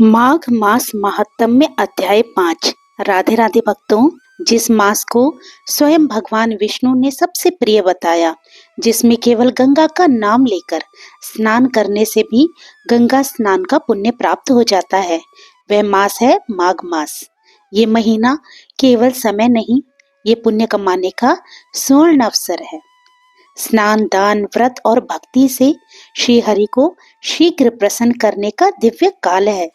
माघ मास महात्म्य अध्याय 5। राधे राधे भक्तों, जिस मास को स्वयं भगवान विष्णु ने सबसे प्रिय बताया, जिसमें केवल गंगा का नाम लेकर स्नान करने से भी गंगा स्नान का पुण्य प्राप्त हो जाता है, वह मास है माघ मास। ये महीना केवल समय नहीं, ये पुण्य कमाने का स्वर्ण अवसर है। स्नान, दान, व्रत और भक्ति से श्री हरि को शीघ्र प्रसन्न करने का दिव्य काल है।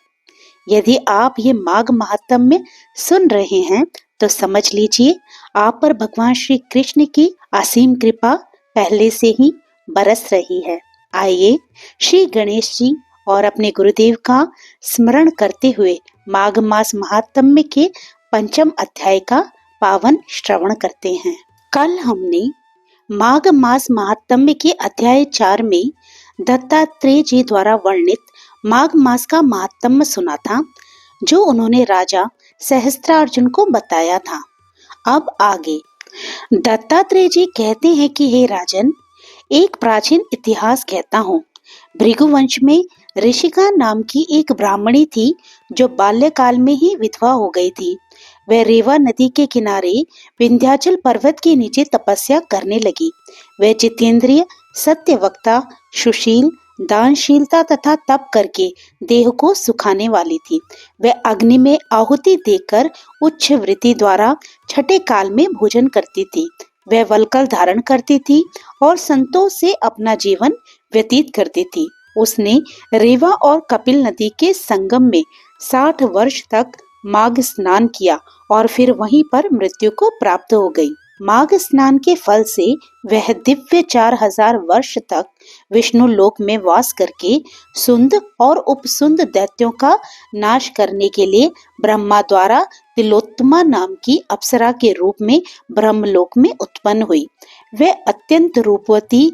यदि आप ये माघ महात्म्य सुन रहे हैं तो समझ लीजिए आप पर भगवान श्री कृष्ण की असीम कृपा पहले से ही बरस रही है। आइए श्री गणेश जी और अपने गुरुदेव का स्मरण करते हुए माघ मास महात्म्य के 5वें अध्याय का पावन श्रवण करते हैं। कल हमने माघ मास महात्म्य के अध्याय 4 में दत्तात्रेय जी द्वारा वर्णित माघ मास का महात्म्य सुना था, जो उन्होंने राजा सहस्त्रार्जुन को बताया था। अब आगे दत्तात्रेय जी कहते हैं कि हे राजन, एक प्राचीन इतिहास कहता हूँ। भृगुवंश में ऋषिका नाम की एक ब्राह्मणी थी, जो बाल्यकाल में ही विधवा हो गई थी। वह रेवा नदी के किनारे विंध्याचल पर्वत के नीचे तपस्या करने लगी। वह जितेंद्रिय, सत्यवक्ता, सुशील, दानशीलता तथा तप करके देह को सुखाने वाली थी। वह अग्नि में आहुति देकर उच्च वृत्ति द्वारा छठे काल में भोजन करती थी। वह वल्कल धारण करती थी और संतोष से अपना जीवन व्यतीत करती थी। उसने रेवा और कपिल नदी के संगम में 60 वर्ष तक माघ स्नान किया और फिर वहीं पर मृत्यु को प्राप्त हो गई। माघ स्नान के फल से वह दिव्य 4000 वर्ष तक विष्णु लोक में वास करके सुंद और उपसुंद दैत्यों का नाश करने के लिए ब्रह्मा द्वारा तिलोत्तमा नाम की अप्सरा के रूप में ब्रह्मलोक में उत्पन्न हुई। वह अत्यंत रूपवती,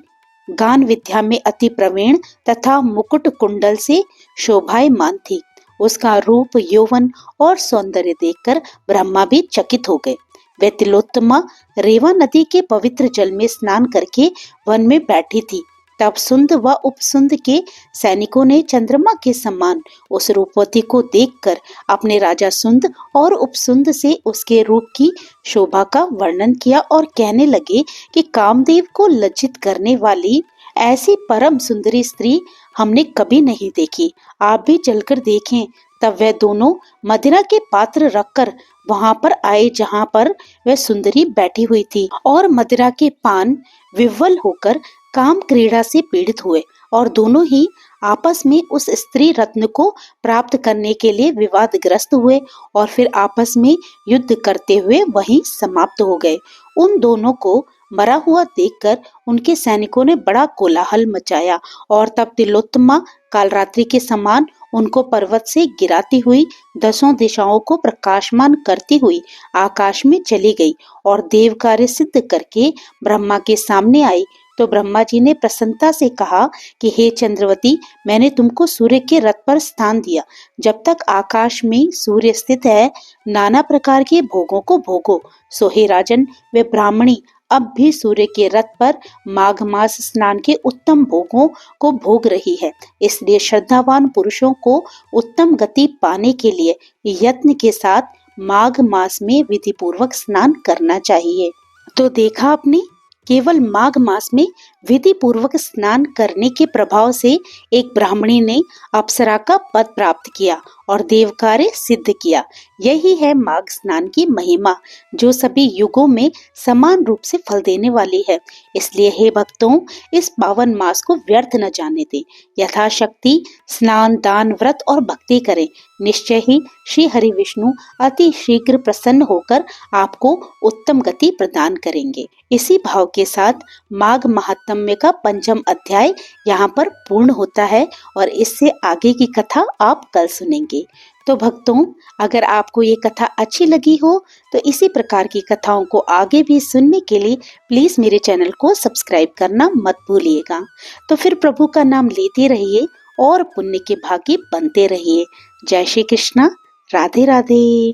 गान विद्या में अति प्रवीण तथा मुकुट कुंडल से शोभायमान थी। उसका रूप, यौवन और सौंदर्य देखकर ब्रह्मा भी चकित हो गए। वह तिलोत्तमा रेवा नदी के पवित्र जल में स्नान करके वन में बैठी थी। तब सुंद व उपसुंद के सैनिकों ने चंद्रमा के समान उस रूपवती को देखकर अपने राजा सुंद और उपसुंद से उसके रूप की शोभा का वर्णन किया और कहने लगे कि कामदेव को लज्जित करने वाली ऐसी परम सुंदरी स्त्री हमने कभी नहीं देखी। आप भी चलकर देखें। तब वह दोनों मदिरा के पात्र रखकर वहां पर आए जहां पर वह सुंदरी बैठी हुई थी, और मदिरा के पान विह्वल होकर काम क्रीड़ा से पीड़ित हुए और दोनों ही आपस में उस स्त्री रत्न को प्राप्त करने के लिए विवादग्रस्त हुए और फिर आपस में युद्ध करते हुए वहीं समाप्त हो गए। उन दोनों को मरा हुआ देखकर उनके सैनिकों ने बड़ा कोलाहल मचाया और तब तिलोत्तमा कालरात्रि के समान उनको पर्वत से गिराती हुई 10 दिशाओं को प्रकाशमान करती हुई आकाश में चली गई और देव कार्य सिद्ध करके ब्रह्मा के सामने आई। तो ब्रह्मा जी ने प्रसन्नता से कहा कि हे चंद्रवती, मैंने तुमको सूर्य के रथ पर स्थान दिया। जब तक आकाश में सूर्य स्थित है, नाना प्रकार के भोगों को भोगो। सो हे राजन, वे ब्राह्मणी अब भी सूर्य के रथ पर माघ मास स्नान के उत्तम भोगों को भोग रही है। इसलिए श्रद्धावान पुरुषों को उत्तम गति पाने के लिए यत्न के साथ माघ मास में विधि पूर्वक स्नान करना चाहिए। तो देखा आपने, केवल माघ मास में विधि पूर्वक स्नान करने के प्रभाव से एक ब्राह्मणी ने अप्सरा का पद प्राप्त किया और देव कार्य सिद्ध किया। यही है माघ स्नान की महिमा, जो सभी युगों में समान रूप से फल देने वाली है। इसलिए हे भक्तों, इस पावन मास को व्यर्थ न जाने दें। यथाशक्ति स्नान, दान, व्रत और भक्ति करें। निश्चय ही श्री हरि विष्णु अति शीघ्र प्रसन्न होकर आपको उत्तम गति प्रदान करेंगे। इसी भाव के साथ माघ महात्म्य का 5वां अध्याय यहाँ पर पूर्ण होता है और इससे आगे की कथा आप कल सुनेंगे। तो भक्तों, अगर आपको ये कथा अच्छी लगी हो तो इसी प्रकार की कथाओं को आगे भी सुनने के लिए प्लीज मेरे चैनल को सब्सक्राइब करना मत भूलिएगा। तो फिर प्रभु का नाम लेते रहिए और पुण्य के भागी बनते रहिए। जय श्री कृष्णा। राधे राधे।